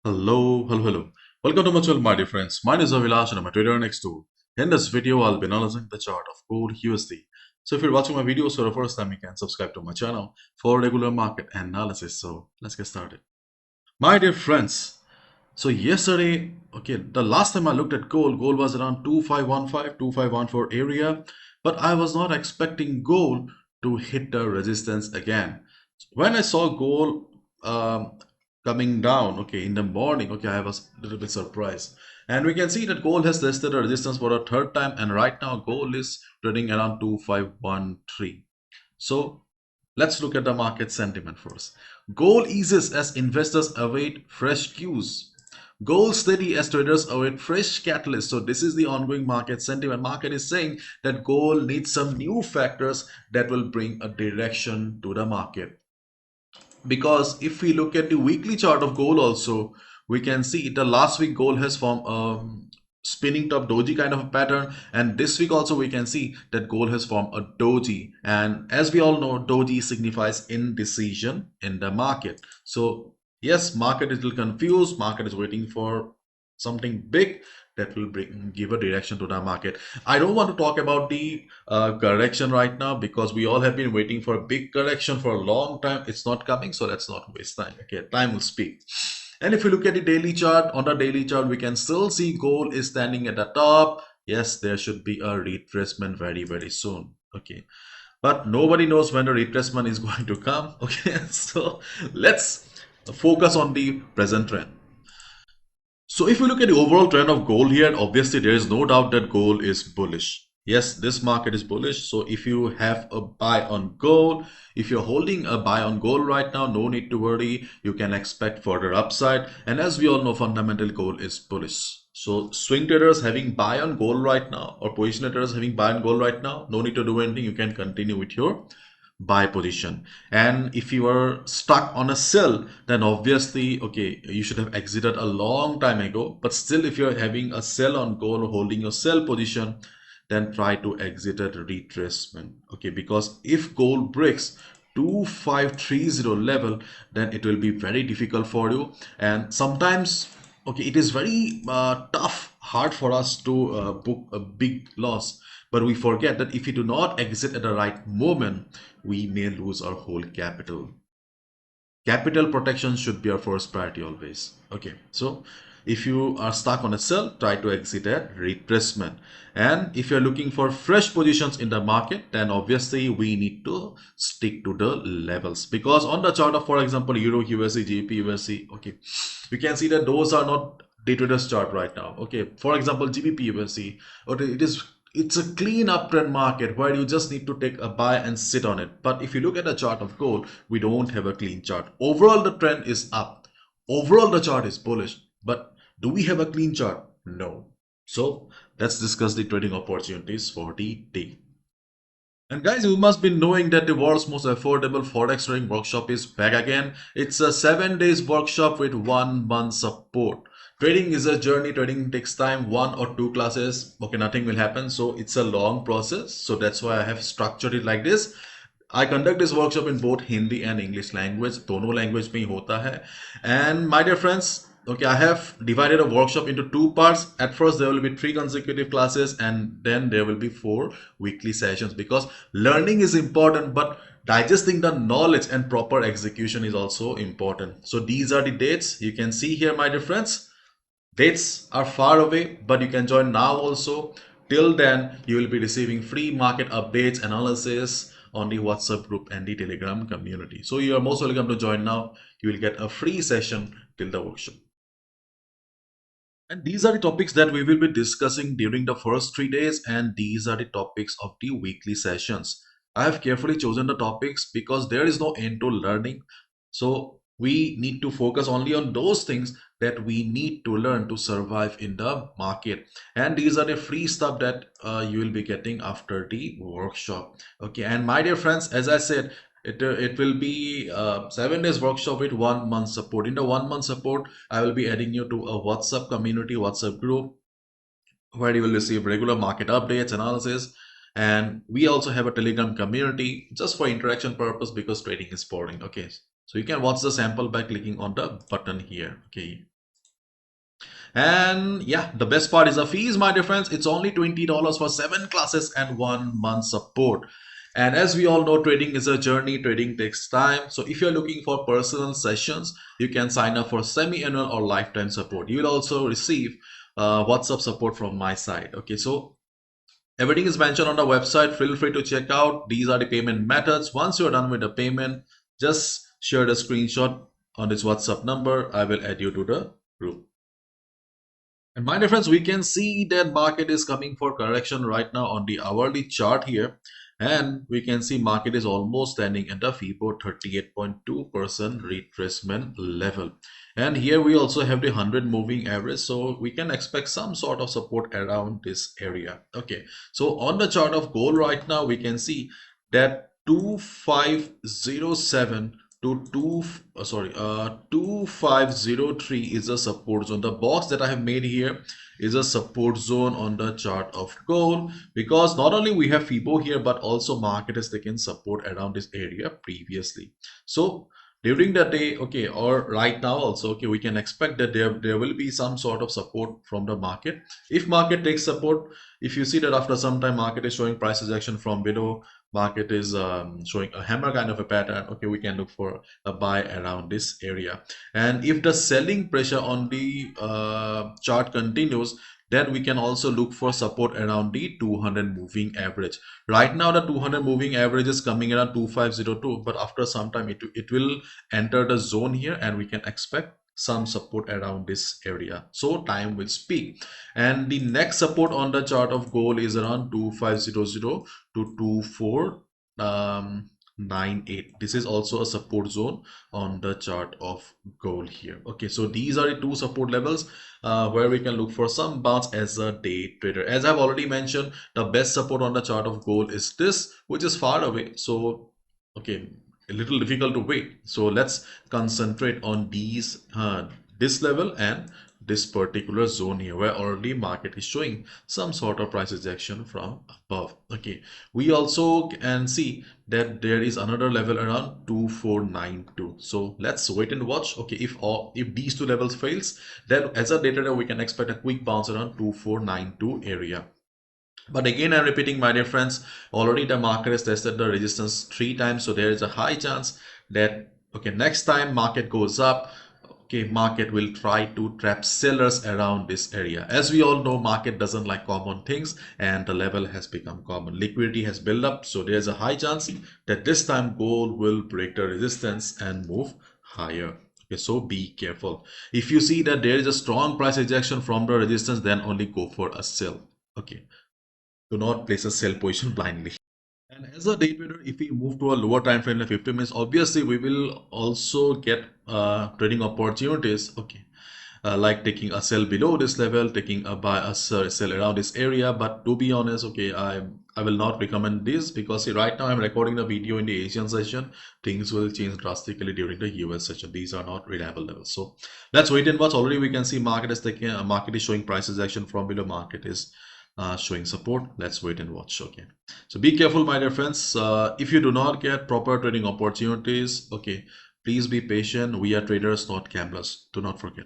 Hello. Welcome to my channel, my dear friends. My name is Avilash and I'm a trader next door. In this video, I'll be analyzing the chart of gold USD. So if you're watching my videos for the first time, you can subscribe to my channel for regular market analysis. So let's get started. My dear friends, so yesterday, the last time I looked at gold was around 2515, 2514 area, but I was not expecting gold to hit the resistance again. When I saw gold coming down, in the morning, I was a little bit surprised. And we can see that gold has tested a resistance for a third time, and right now gold is trading around 2513. So let's look at the market sentiment first. Gold eases as investors await fresh cues. Gold steady as traders await fresh catalysts. So this is the ongoing market sentiment. Market is saying that gold needs some new factors that will bring a direction to the market. Because if we look at the weekly chart of gold also, we can see the last week gold has formed a spinning top doji kind of a pattern, and this week also we can see that gold has formed a doji, and as we all know, doji signifies indecision in the market. So yes, market is a little confused, market is waiting for something big that will give a direction to the market. I don't want to talk about the correction right now because we all have been waiting for a big correction for a long time. It's not coming, so let's not waste time. Okay, time will speak. And if you look at the daily chart, on the daily chart, we can still see gold is standing at the top. Yes, there should be a retracement very soon. Okay, but nobody knows when the retracement is going to come. Okay, so let's focus on the present trend. So if you look at the overall trend of gold here, obviously there is no doubt that gold is bullish. Yes, this market is bullish. So if you have a buy on gold, if you're holding a buy on gold right now, no need to worry. You can expect further upside. And as we all know, fundamental gold is bullish. So swing traders having buy on gold right now, or position traders having buy on gold right now, no need to do anything. You can continue with your buy position. And if you are stuck on a sell, then obviously you should have exited a long time ago. But still, if you're having a sell on gold or holding your sell position, then try to exit at retracement. Because if gold breaks 2530 level, then it will be very difficult for you. And sometimes it is very hard for us to book a big loss, but we forget that if we do not exit at the right moment, we may lose our whole capital. Capital protection should be our first priority always. So if you are stuck on a sell, try to exit at retracement. And if you're looking for fresh positions in the market, then obviously we need to stick to the levels, because on the chart of, for example, Euro USD, GBP USD, we can see that those are not day traders chart right now. For example, GBP USD, it's a clean uptrend market where you just need to take a buy and sit on it. But if you look at the chart of gold, we don't have a clean chart. Overall, the trend is up. Overall, the chart is bullish. But do we have a clean chart? No. So let's discuss the trading opportunities for the day. And guys, you must be knowing that the world's most affordable Forex trading workshop is back again. It's a 7 days workshop with 1 month support. Trading is a journey. Trading takes time. 1 or 2 classes. Nothing will happen. So it's a long process. So that's why I have structured it like this. I conduct this workshop in both Hindi and English language. दोनों language में ही होता है. And my dear friends, I have divided a workshop into 2 parts. At first, there will be 3 consecutive classes, and then there will be 4 weekly sessions, because learning is important, but digesting the knowledge and proper execution is also important. So these are the dates. You can see here, my dear friends. Dates are far away, but you can join now also. Till then, you will be receiving free market updates, analysis on the WhatsApp group and the Telegram community. So you are most welcome to join now. You will get a free session till the workshop. And these are the topics that we will be discussing during the first 3 days, and these are the topics of the weekly sessions. I have carefully chosen the topics because there is no end to learning. So we need to focus only on those things that we need to learn to survive in the market. And these are the free stuff that you will be getting after the workshop. And my dear friends, as I said, it will be 7 days workshop with 1 month support. In the 1 month support, I will be adding you to a WhatsApp community, WhatsApp group, where you will receive regular market updates, analysis, and we also have a Telegram community just for interaction purpose, because trading is boring. So you can watch the sample by clicking on the button here. And yeah, the best part is the fees, my dear friends. It's only $20 for 7 classes and 1 month support. And as we all know, trading is a journey. Trading takes time. So if you're looking for personal sessions, you can sign up for semi-annual or lifetime support. You will also receive WhatsApp support from my side. Okay, so everything is mentioned on the website. Feel free to check out. These are the payment methods. Once you're done with the payment, just share the screenshot on this WhatsApp number. I will add you to the group. And my dear friends, we can see that market is coming for correction right now on the hourly chart here. And we can see market is almost standing at the FIBO 38.2% retracement level. And here we also have the 100 moving average. So we can expect some sort of support around this area. Okay. So on the chart of gold right now, we can see that 2507 to 2503 is a support zone. The box that I have made here is a support zone on the chart of gold, because not only we have FIBO here, but also market has taken support around this area previously. So during the day, okay, or right now also, okay, we can expect that there will be some sort of support from the market. If market takes support, if you see that after some time market is showing prices action from below, market is showing a hammer kind of a pattern, okay, we can look for a buy around this area. And if the selling pressure on the chart continues, then we can also look for support around the 200 moving average. Right now the 200 moving average is coming around 2502, but after some time it will enter the zone here, and we can expect some support around this area. So time will speak. And the next support on the chart of gold is around 2500 to 2498. This is also a support zone on the chart of gold here. Okay, so these are the two support levels where we can look for some bounce as a day trader. As I've already mentioned, the best support on the chart of gold is this, which is far away. So okay, a little difficult to wait. So let's concentrate on these this level and this particular zone here, where already market is showing some sort of price rejection from above. Okay, we also can see that there is another level around 2492. So let's wait and watch. Okay, if these two levels fails, then as a day trader we can expect a quick bounce around 2492 area. But again, I'm repeating, my dear friends, already the market has tested the resistance 3 times. So there is a high chance that, okay, next time market goes up, okay, market will try to trap sellers around this area. As we all know, market doesn't like common things, and the level has become common. Liquidity has built up. So there's a high chance that this time gold will break the resistance and move higher. Okay, so be careful. If you see that there is a strong price rejection from the resistance, then only go for a sell. Okay, do not place a sell position blindly. And as a day trader, if we move to a lower time frame like 50 minutes, obviously we will also get trading opportunities. Okay, like taking a sell below this level, taking a buy, a sell around this area. But to be honest, okay, I will not recommend this, because see, right now I'm recording the video in the Asian session. Things will change drastically during the US session. These are not reliable levels. So let's wait and watch. Already we can see market is taking market is showing prices action from below. Market is showing support. Let's wait and watch. Okay, so be careful, my dear friends. If you do not get proper trading opportunities, okay, please be patient. We are traders, not gamblers. Do not forget.